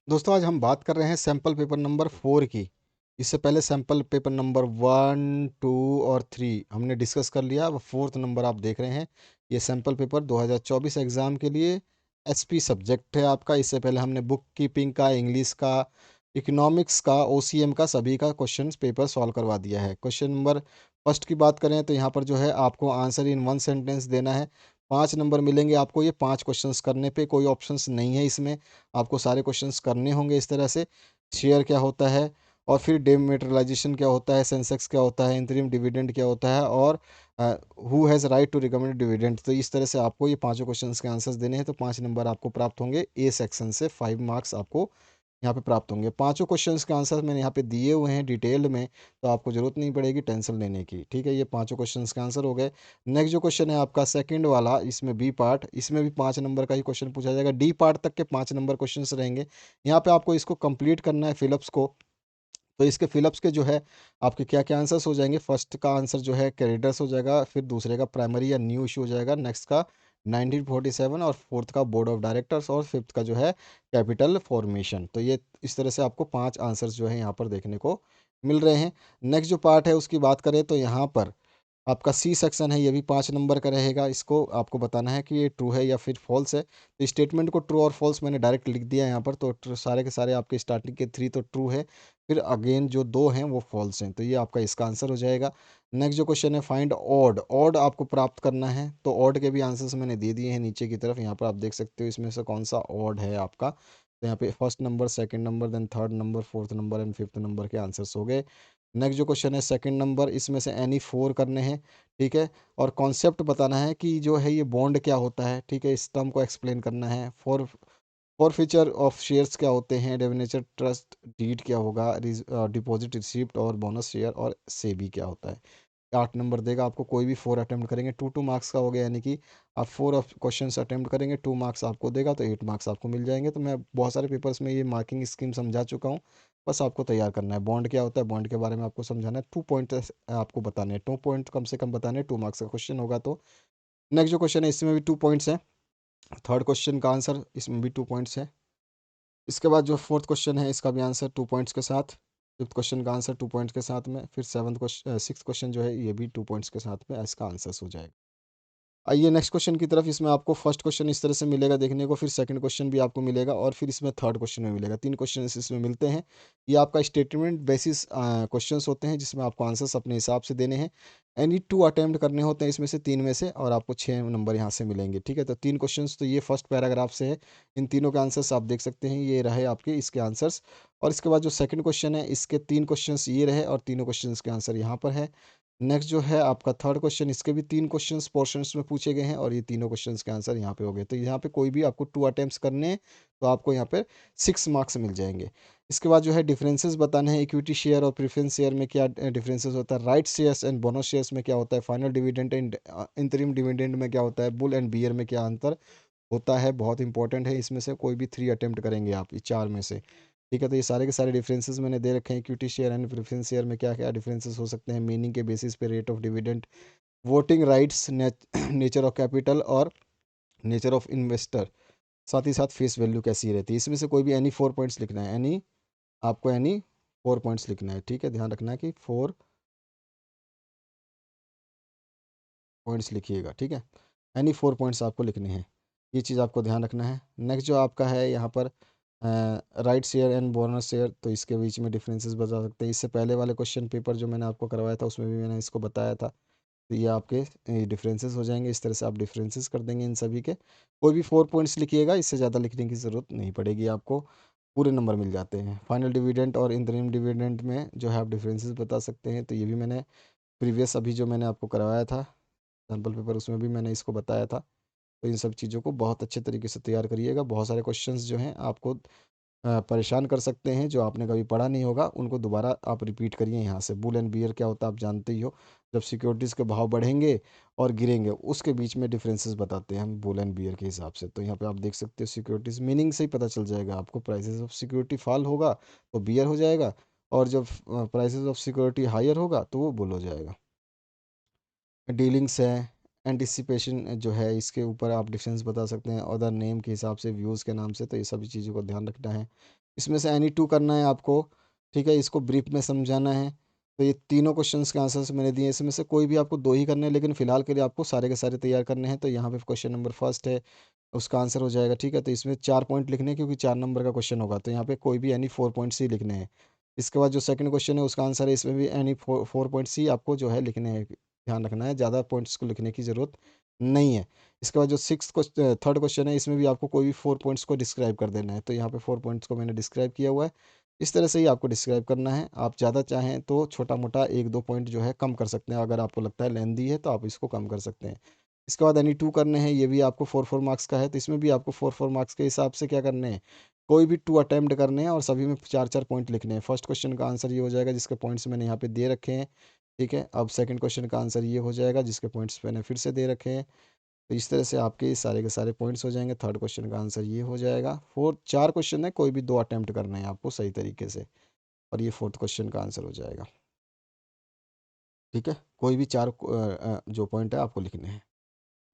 दोस्तों आज हम बात कर रहे हैं सैम्पल पेपर नंबर 4 की। इससे पहले सैम्पल पेपर नंबर 1, 2 और 3 हमने डिस्कस कर लिया। अब फोर्थ नंबर आप देख रहे हैं। ये सैम्पल पेपर 2024 एग्ज़ाम के लिए एसपी सब्जेक्ट है आपका। इससे पहले हमने बुक कीपिंग का, इंग्लिश का, इकोनॉमिक्स का, ओसीएम का सभी का क्वेश्चन पेपर सॉल्व करवा दिया है। क्वेश्चन नंबर फर्स्ट की बात करें तो यहाँ पर जो है आपको आंसर इन वन सेंटेंस देना है। 5 नंबर मिलेंगे आपको। ये 5 क्वेश्चंस करने पे, कोई ऑप्शंस नहीं है इसमें। आपको सारे क्वेश्चंस करने होंगे इस तरह से। शेयर क्या होता है, और फिर डेमोनेटाइजेशन क्या होता है, सेंसेक्स क्या होता है, इंतरिम डिविडेंड क्या होता है, और who has right to recommend dividend. तो इस तरह से आपको ये पांचों क्वेश्चंस के आंसर्स देने हैं। तो 5 नंबर आपको प्राप्त होंगे। ए सेक्शन से 5 मार्क्स आपको यहाँ पे प्राप्त होंगे। पांचों क्वेश्चंस के आंसर मैंने यहाँ पे दिए हुए हैं डिटेल में, तो आपको ज़रूरत नहीं पड़ेगी टेंशन लेने की। ठीक है, ये पांचों क्वेश्चंस के आंसर हो गए। नेक्स्ट जो क्वेश्चन है आपका सेकंड वाला, इसमें बी पार्ट, इसमें भी 5 नंबर का ही क्वेश्चन पूछा जाएगा। डी पार्ट तक के 5 नंबर क्वेश्चंस रहेंगे। यहाँ पे आपको इसको कंप्लीट करना है फिलअप्स को। तो इसके फिलअप्स के जो है आपके क्या क्या आंसर्स हो जाएंगे। फर्स्ट का आंसर जो है क्रेडिटर्स हो जाएगा, फिर दूसरे का प्राइमरी या न्यू इशू हो जाएगा, नेक्स्ट का 1947, और फोर्थ का बोर्ड ऑफ डायरेक्टर्स, और फिफ्थ का जो है कैपिटल फॉर्मेशन। तो ये इस तरह से आपको 5 आंसर्स जो है यहाँ पर देखने को मिल रहे हैं। नेक्स्ट जो पार्ट है उसकी बात करें तो यहाँ पर आपका सी सेक्शन है, ये भी 5 नंबर का रहेगा। इसको आपको बताना है कि ये ट्रू है या फिर फॉल्स है। तो स्टेटमेंट को ट्रू और फॉल्स मैंने डायरेक्ट लिख दिया है यहाँ पर। तो सारे के सारे आपके स्टार्टिंग के 3 तो ट्रू है, फिर अगेन जो 2 हैं वो फॉल्स हैं। तो ये आपका इसका आंसर हो जाएगा। नेक्स्ट जो क्वेश्चन है फाइंड ऑड, ऑड आपको प्राप्त करना है। तो ऑड के भी आंसर्स मैंने दे दिए हैं नीचे की तरफ। यहाँ पर आप देख सकते हो इसमें से कौन सा ऑड है आपका। तो यहाँ पे first number, second number, then third number, fourth number and fifth number के आंसर्स हो गए। नेक्स्ट जो क्वेश्चन है सेकंड नंबर, इसमें से एनी 4 करने हैं। ठीक है, और कॉन्सेप्ट बताना है कि जो है ये बॉन्ड क्या होता है। ठीक है, इस टर्म को एक्सप्लेन करना है। फॉर फीचर ऑफ शेयर्स क्या होते हैं, डेफिनेचर ट्रस्ट डीड क्या होगा, डिपॉजिट रिसिप्ट और बोनस शेयर, और सेबी क्या होता है। 8 नंबर देगा आपको। कोई भी 4 अटेम्प्ट करेंगे, 2 2 मार्क्स का हो गया, यानी कि आप 4 क्वेश्चन अटेम्प्ट करेंगे, 2 मार्क्स आपको देगा, तो 8 मार्क्स आपको मिल जाएंगे। तो मैं बहुत सारे पेपर्स में ये मार्किंग स्कीम समझा चुका हूँ। बस आपको तैयार करना है। बॉन्ड क्या होता है, बॉन्ड के बारे में आपको समझाना है। 2 पॉइंट आपको बताने हैं, 2 पॉइंट कम से कम बताने हैं। 2 मार्क्स का क्वेश्चन होगा। तो नेक्स्ट जो क्वेश्चन है इसमें भी 2 पॉइंट्स हैं। थर्ड क्वेश्चन का आंसर इसमें भी 2 पॉइंट्स है। इसके बाद जो फोर्थ क्वेश्चन है इसका भी आंसर 2 पॉइंट्स के साथ। फिफ्थ क्वेश्चन का आंसर 2 पॉइंट्स के साथ में। फिर सेवन्थ क्वेश्चन, सिक्स क्वेश्चन जो है ये भी 2 पॉइंट्स के साथ में इसका आंसर हो जाएगा। आइए नेक्स्ट क्वेश्चन की तरफ। इसमें आपको फर्स्ट क्वेश्चन इस तरह से मिलेगा देखने को, फिर सेकंड क्वेश्चन भी आपको मिलेगा, और फिर इसमें थर्ड क्वेश्चन में मिलेगा। 3 क्वेश्चन इसमें मिलते हैं। ये आपका स्टेटमेंट बेसिस क्वेश्चंस होते हैं, जिसमें आपको आंसर्स अपने हिसाब से देने हैं। एनी 2 अटेम्प्ट करने होते हैं इसमें से, 3 में से, और आपको 6 नंबर यहाँ से मिलेंगे। ठीक है, तो 3 क्वेश्चंस तो ये फर्स्ट पैराग्राफ से है। इन तीनों के आंसर्स आप देख सकते हैं, ये रहे आपके इसके आंसर्स। और इसके बाद जो सेकंड क्वेश्चन है इसके 3 क्वेश्चंस ये रहे, और तीनों क्वेश्चंस के आंसर यहाँ पर है। नेक्स्ट जो है आपका थर्ड क्वेश्चन, इसके भी 3 क्वेश्चंस पोर्शंस में पूछे गए हैं, और ये तीनों क्वेश्चंस के आंसर यहाँ पे हो गए। तो यहाँ पे कोई भी आपको 2 अटेम्प्ट्स करने हैं, तो आपको यहाँ पे 6 मार्क्स मिल जाएंगे। इसके बाद जो है डिफरेंसेस बताने हैं। इक्विटी शेयर और प्रेफरेंस शेयर में क्या डिफरेंसेस होता है, right shares and bonus shares में क्या होता है, फाइनल डिविडेंड एंड इंतरिम डिविडेंड में क्या होता है, बुल एंड बियर में क्या अंतर होता है। बहुत इंपॉर्टेंट है। इसमें से कोई भी 3 अटेम्प्ट करेंगे आप, ये 4 में से। ठीक है, तो ये सारे के सारे डिफरेंसेस मैंने दे रखे हैं। Equity share and preference share में क्या क्या डिफरेंसेस हो सकते हैं, मीनिंग के बेसिस पे, rate of dividend, voting rights, nature of capital, और नेचर ऑफ इन्वेस्टर, साथ ही साथ फेस वैल्यू कैसी रहती है। इसमें से कोई भी एनी 4 पॉइंट्स लिखना है। एनी, आपको एनी 4 पॉइंट्स लिखना है। ठीक है, ध्यान रखना है कि 4 पॉइंट्स लिखिएगा। ठीक है, एनी 4 पॉइंट्स आपको लिखने हैं। ये चीज़ आपको ध्यान रखना है। नेक्स्ट जो आपका है यहाँ पर right share and bonus share, तो इसके बीच में डिफरेंसेस बता सकते हैं। इससे पहले वाले क्वेश्चन पेपर जो मैंने आपको करवाया था उसमें भी मैंने इसको बताया था। तो ये आपके डिफरेंसेस हो जाएंगे। इस तरह से आप डिफरेंसेस कर देंगे इन सभी के। कोई भी 4 पॉइंट्स लिखिएगा, इससे ज़्यादा लिखने की ज़रूरत नहीं पड़ेगी आपको। पूरे नंबर मिल जाते हैं। फाइनल डिविडेंड और इंतरिम डिविडेंड में जो है आप डिफरेंसेस बता सकते हैं। तो ये भी मैंने प्रीवियस अभी जो मैंने आपको करवाया था सैम्पल पेपर, उसमें भी मैंने इसको बताया था। तो इन सब चीज़ों को बहुत अच्छे तरीके से तैयार करिएगा। बहुत सारे क्वेश्चंस जो हैं आपको परेशान कर सकते हैं, जो आपने कभी पढ़ा नहीं होगा उनको दोबारा आप रिपीट करिए यहाँ से। बुल एंड बियर क्या होता है आप जानते ही हो। जब सिक्योरिटीज़ के भाव बढ़ेंगे और गिरेंगे, उसके बीच में डिफरेंसेस बताते हैं हम बुल एंड बियर के हिसाब से। तो यहाँ पे आप देख सकते हो सिक्योरिटीज़ मीनिंग से ही पता चल जाएगा आपको। प्राइसेस ऑफ सिक्योरिटी फॉल होगा तो बियर हो जाएगा, और जब प्राइसेस ऑफ सिक्योरिटी हायर होगा तो वो बुल हो जाएगा। डीलिंग्स है, एंटिसिपेशन जो है, इसके ऊपर आप डिफरेंस बता सकते हैं। अदर नेम के हिसाब से, व्यूज़ के नाम से। तो ये सभी चीज़ों को ध्यान रखना है। इसमें से एनी टू करना है आपको, ठीक है, इसको ब्रीफ में समझाना है। तो ये तीनों क्वेश्चंस के आंसर्स मैंने दिए, इसमें से कोई भी आपको दो ही करने हैं, लेकिन फिलहाल के लिए आपको सारे के सारे तैयार करने हैं। तो यहाँ पे क्वेश्चन नंबर फर्स्ट है, उसका आंसर हो जाएगा, ठीक है। तो इसमें 4 पॉइंट लिखने हैं, क्योंकि 4 नंबर का क्वेश्चन होगा, तो यहाँ पे कोई भी एनी 4 पॉइंट्स ही लिखने हैं। इसके बाद जो सेकंड क्वेश्चन है उसका आंसर है, इसमें भी एनी 4 पॉइंट्स ही आपको जो है लिखने हैं, ध्यान रखना है, ज़्यादा पॉइंट्स को लिखने की ज़रूरत नहीं है। इसके बाद जो थर्ड क्वेश्चन है, इसमें भी आपको कोई भी 4 पॉइंट्स को डिस्क्राइब कर देना है। तो यहाँ पे 4 पॉइंट्स को मैंने डिस्क्राइब किया हुआ है, इस तरह से ही आपको डिस्क्राइब करना है। आप ज़्यादा चाहें तो छोटा मोटा 1-2 पॉइंट जो है कम कर सकते हैं, अगर आपको लगता है लेंदी है तो आप इसको कम कर सकते हैं। इसके बाद एनी टू करने हैं, ये भी आपको 4-4 मार्क्स का है, तो इसमें भी आपको 4-4 मार्क्स के हिसाब से क्या करने हैं, कोई भी 2 अटेम्प्ट करने हैं और सभी में 4-4 पॉइंट लिखने हैं। फर्स्ट क्वेश्चन का आंसर ये हो जाएगा जिसके पॉइंट्स मैंने यहाँ पे दे रखे हैं, ठीक है। अब सेकंड क्वेश्चन का आंसर ये हो जाएगा जिसके पॉइंट्स मैंने फिर से दे रखे हैं। तो इस तरह से आपके सारे के सारे पॉइंट्स हो जाएंगे। थर्ड क्वेश्चन का आंसर ये हो जाएगा। फोर्थ 4 क्वेश्चन है, कोई भी 2 अटेम्प्ट करने हैं आपको सही तरीके से, और ये फोर्थ क्वेश्चन का आंसर हो जाएगा, ठीक है। कोई भी 4 जो पॉइंट है आपको लिखने हैं।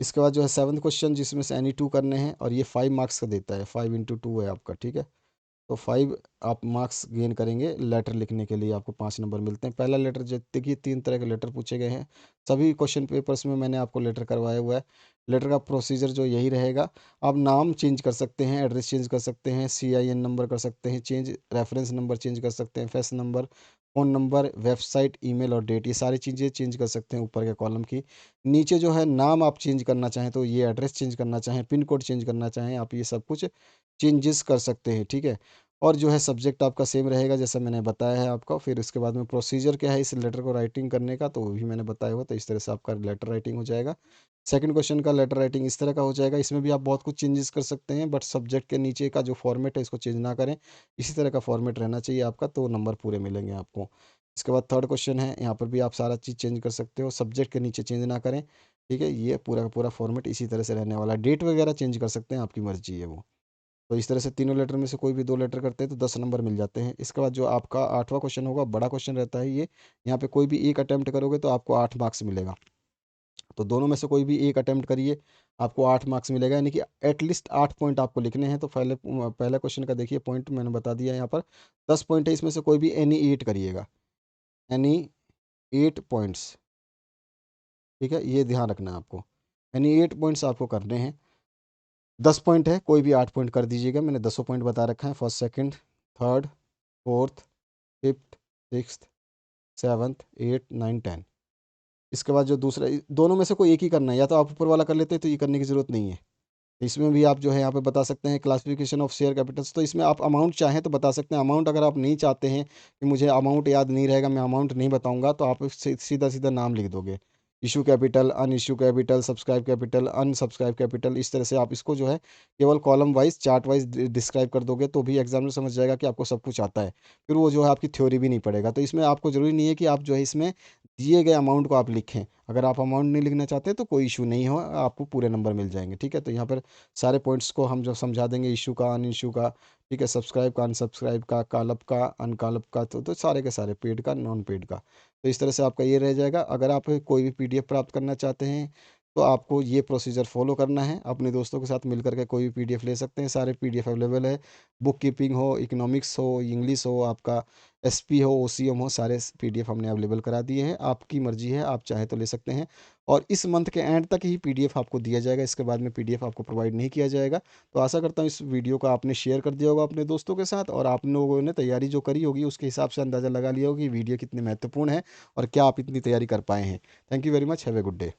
इसके बाद जो है सेवन्थ क्वेश्चन, जिसमें से एनी टू करने हैं, और ये 5 मार्क्स का देता है, 5 × 2 है आपका, ठीक है। तो 5 आप मार्क्स गेन करेंगे लेटर लिखने के लिए, आपको 5 नंबर मिलते हैं। पहला लेटर, देखिए 3 तरह के लेटर पूछे गए हैं, सभी क्वेश्चन पेपर्स में मैंने आपको लेटर करवाया हुआ है। लेटर का प्रोसीजर जो यही रहेगा, आप नाम चेंज कर सकते हैं, एड्रेस चेंज कर सकते हैं, CIN नंबर कर सकते हैं चेंज, रेफरेंस नंबर चेंज कर सकते हैं, fax number, phone number, website, email और डेट, ये सारी चीज़ें चेंज कर सकते हैं ऊपर के कॉलम की। नीचे जो है नाम आप चेंज करना चाहें तो ये, एड्रेस चेंज करना चाहें, पिन कोड चेंज करना चाहें, आप ये सब कुछ चेंजेस कर सकते हैं, ठीक है। और जो है सब्जेक्ट आपका सेम रहेगा जैसा मैंने बताया है आपको। फिर उसके बाद में प्रोसीजर क्या है इस लेटर को राइटिंग करने का, तो वो भी मैंने बताया हुआ। तो इस तरह से आपका लेटर राइटिंग हो जाएगा। सेकंड क्वेश्चन का लेटर राइटिंग इस तरह का हो जाएगा, इसमें भी आप बहुत कुछ चेंजेस कर सकते हैं, बट सब्जेक्ट के नीचे का जो फॉर्मेट है इसको चेंज ना करें, इसी तरह का फॉर्मेट रहना चाहिए आपका, तो नंबर पूरे मिलेंगे आपको। इसके बाद थर्ड क्वेश्चन है, यहाँ पर भी आप सारा चीज़ चेंज कर सकते हो, सब्जेक्ट के नीचे चेंज ना करें, ठीक है। ये पूरा का पूरा फॉर्मेट इसी तरह से रहने वाला है। डेट वगैरह चेंज कर सकते हैं, आपकी मर्जी है वो। तो इस तरह से तीनों लेटर में से कोई भी 2 लेटर करते हैं तो 10 नंबर मिल जाते हैं। इसके बाद जो आपका 8वां क्वेश्चन होगा, बड़ा क्वेश्चन रहता है ये, यहाँ पे कोई भी एक अटेम्प्ट करोगे तो आपको 8 मार्क्स मिलेगा। तो दोनों में से कोई भी एक अटेम्प्ट करिए, आपको 8 मार्क्स मिलेगा, यानी कि एटलीस्ट 8 पॉइंट आपको लिखने हैं। तो पहला क्वेश्चन का देखिए, पॉइंट मैंने बता दिया है यहाँ पर, 10 पॉइंट है, इसमें से कोई भी एनी 8 करिएगा, एनी 8 पॉइंट्स, ठीक है, ये ध्यान रखना है आपको, एनी 8 पॉइंट्स आपको करने हैं। 10 पॉइंट है, कोई भी 8 पॉइंट कर दीजिएगा, मैंने 10 पॉइंट बता रखा है, first second third fourth fifth sixth seventh eight nine 10। इसके बाद जो दूसरा, दोनों में से कोई एक ही करना है, या तो आप ऊपर वाला कर लेते हैं तो ये करने की ज़रूरत नहीं है। इसमें भी आप जो है यहाँ पे बता सकते हैं क्लासिफिकेशन ऑफ शेयर कैपिटल्स, तो इसमें आप अमाउंट चाहें तो बता सकते हैं। अमाउंट अगर आप नहीं चाहते हैं कि मुझे अमाउंट याद नहीं रहेगा, मैं अमाउंट नहीं बताऊंगा, तो आप सीधा सीधा नाम लिख दोगे, issue capital, un issue capital, subscribe capital, unsubscribe capital, इस तरह से आप इसको जो है केवल column wise chart wise describe कर दोगे, तो भी एग्जामिनर समझ जाएगा कि आपको सब कुछ आता है। फिर वो जो है आपकी थ्योरी भी नहीं पड़ेगा। तो इसमें आपको ज़रूरी नहीं है कि आप जो है इसमें दिए गए अमाउंट को आप लिखें, अगर आप अमाउंट नहीं लिखना चाहते तो कोई इशू नहीं हो, आपको पूरे नंबर मिल जाएंगे, ठीक है। तो यहाँ पर सारे पॉइंट्स को हम जो समझा देंगे, इशू का, अन इशू का, ठीक है, सब्सक्राइब का, अनसब्सक्राइब का, कॉलअप का, अनकॉलअप का, तो सारे के सारे, पेड का, नॉन पेड का। तो इस तरह से आपका ये रह जाएगा। अगर आप कोई भी PDF प्राप्त करना चाहते हैं तो आपको ये प्रोसीजर फॉलो करना है, अपने दोस्तों के साथ मिल करके कोई भी PDF ले सकते हैं, सारे PDF अवेलेबल है। बुक कीपिंग हो, इकोनॉमिक्स हो, इंग्लिश हो, आपका SP हो, OCM हो, सारे PDF हमने अवेलेबल करा दिए हैं। आपकी मर्जी है, आप चाहें तो ले सकते हैं। और इस मंथ के एंड तक ही PDF आपको दिया जाएगा, इसके बाद में PDF आपको प्रोवाइड नहीं किया जाएगा। तो आशा करता हूँ इस वीडियो को आपने शेयर कर दिया होगा अपने दोस्तों के साथ, और आप लोगों ने तैयारी जो करी होगी उसके हिसाब से अंदाज़ा लगा लिया होगा कि वीडियो कितनी महत्वपूर्ण है और क्या आप इतनी तैयारी कर पाए हैं। Thank you very much, have a good day.